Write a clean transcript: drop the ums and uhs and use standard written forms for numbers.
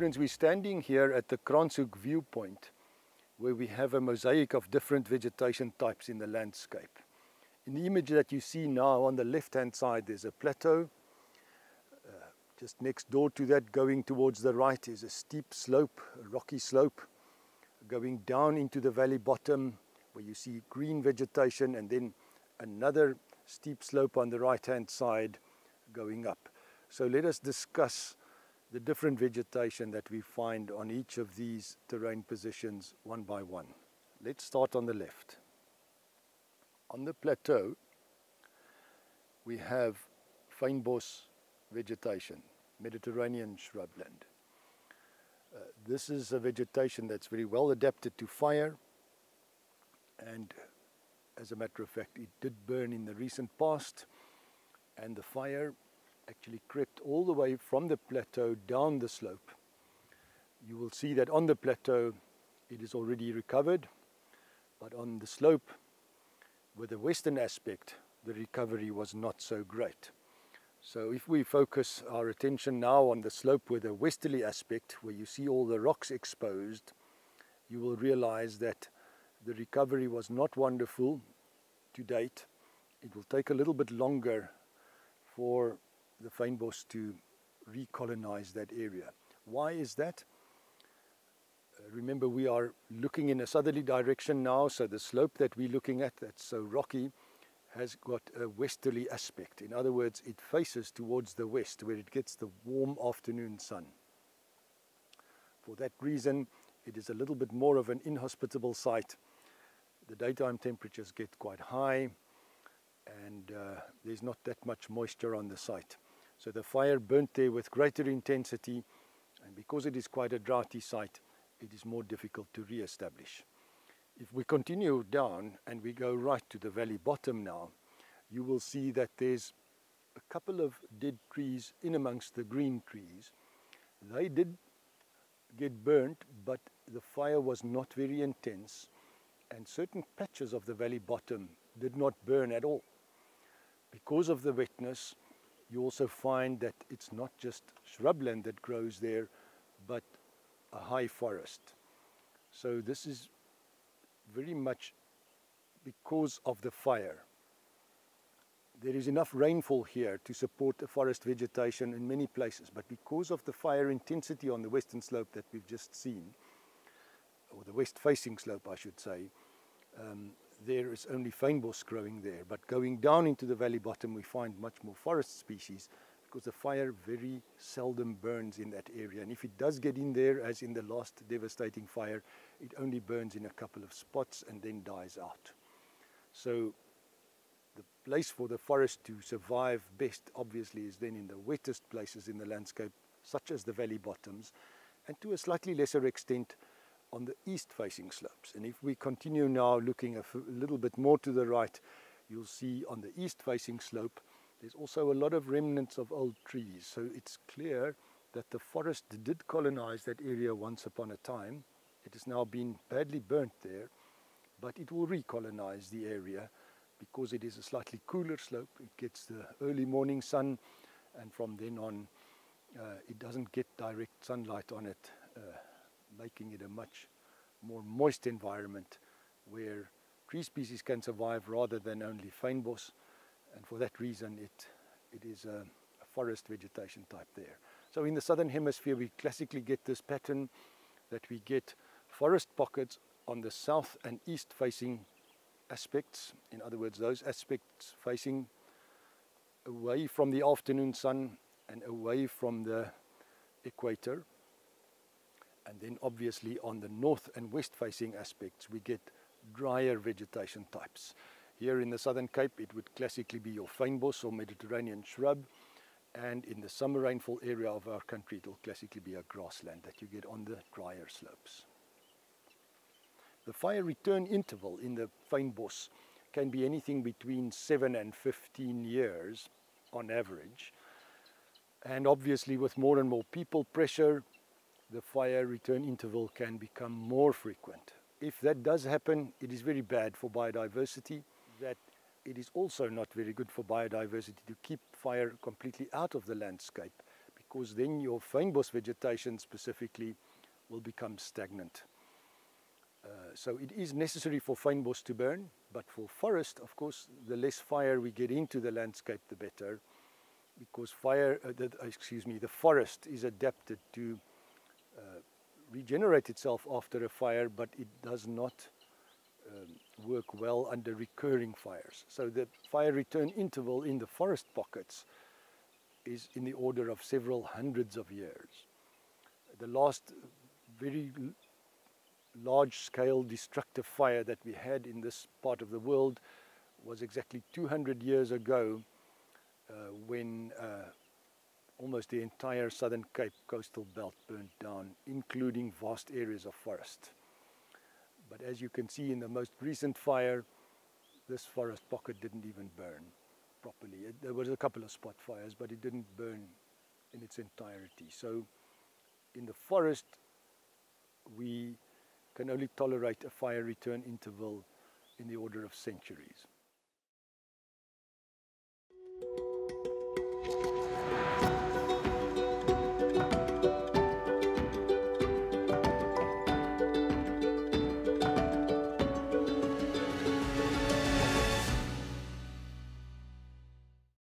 Students, we're standing here at the Kranshoek viewpoint, where we have a mosaic of different vegetation types in the landscape. In the image that you see now on the left-hand side, there's a plateau. Just next door to that, going towards the right, is a steep slope, a rocky slope, going down into the valley bottom, where you see green vegetation, and then another steep slope on the right-hand side going up. So let us discuss the different vegetation that we find on each of these terrain positions one by one. Let's start on the left. On the plateau, we have fynbos vegetation, Mediterranean shrubland. This is a vegetation that's very well adapted to fire, and as a matter of fact, it did burn in the recent past, and the fire actually crept all the way from the plateau down the slope. You will see that on the plateau it is already recovered, but on the slope with the western aspect, the recovery was not so great. So if we focus our attention now on the slope with a westerly aspect, where you see all the rocks exposed, you will realize that the recovery was not wonderful to date. It will take a little bit longer for the fynbos to recolonize that area. Why is that? Remember, we are looking in a southerly direction now, so the slope that we're looking at, that's so rocky, has got a westerly aspect. In other words, it faces towards the west, where it gets the warm afternoon sun. For that reason, it is a little bit more of an inhospitable site. The daytime temperatures get quite high, and there's not that much moisture on the site. So the fire burnt there with greater intensity, and because it is quite a droughty site, it is more difficult to re-establish. If we continue down and we go right to the valley bottom now, you will see that there's a couple of dead trees in amongst the green trees. They did get burnt, but the fire was not very intense, and certain patches of the valley bottom did not burn at all. Because of the wetness, you also find that it's not just shrubland that grows there, but a high forest. So this is very much because of the fire. There is enough rainfall here to support the forest vegetation in many places, but because of the fire intensity on the western slope that we've just seen, or the west-facing slope I should say, there is only fynbos growing there. But going down into the valley bottom, we find much more forest species, because the fire very seldom burns in that area. And if it does get in there, as in the last devastating fire, it only burns in a couple of spots and then dies out. So the place for the forest to survive best, obviously, is then in the wettest places in the landscape, such as the valley bottoms, and to a slightly lesser extent on the east-facing slopes. And if we continue now looking a little bit more to the right, you'll see on the east-facing slope there's also a lot of remnants of old trees. So it's clear that the forest did colonize that area once upon a time. It has now been badly burnt there, but it will recolonize the area because it is a slightly cooler slope. It gets the early morning sun, and from then on it doesn't get direct sunlight on it, making it a much more moist environment where tree species can survive rather than only fynbos, and for that reason it is a forest vegetation type there. So in the southern hemisphere we classically get this pattern that we get forest pockets on the south and east facing aspects, in other words those aspects facing away from the afternoon sun and away from the equator. And then obviously on the north and west facing aspects we get drier vegetation types. Here in the Southern Cape it would classically be your fynbos or Mediterranean shrub, and in the summer rainfall area of our country it will classically be a grassland that you get on the drier slopes. The fire return interval in the fynbos can be anything between 7 and 15 years on average, and obviously with more and more people pressure, the fire return interval can become more frequent. If that does happen, it is very bad for biodiversity. That it is also not very good for biodiversity to keep fire completely out of the landscape, because then your fynbos vegetation specifically will become stagnant. So it is necessary for fynbos to burn, but for forest, of course, the less fire we get into the landscape, the better, because the forest is adapted to regenerate itself after a fire, but it does not work well under recurring fires. So the fire return interval in the forest pockets is in the order of several hundreds of years. The last very large-scale destructive fire that we had in this part of the world was exactly 200 years ago, when almost the entire southern Cape coastal belt burned down, including vast areas of forest. But as you can see in the most recent fire, this forest pocket didn't even burn properly. There was a couple of spot fires, but it didn't burn in its entirety. So in the forest, we can only tolerate a fire return interval in the order of centuries.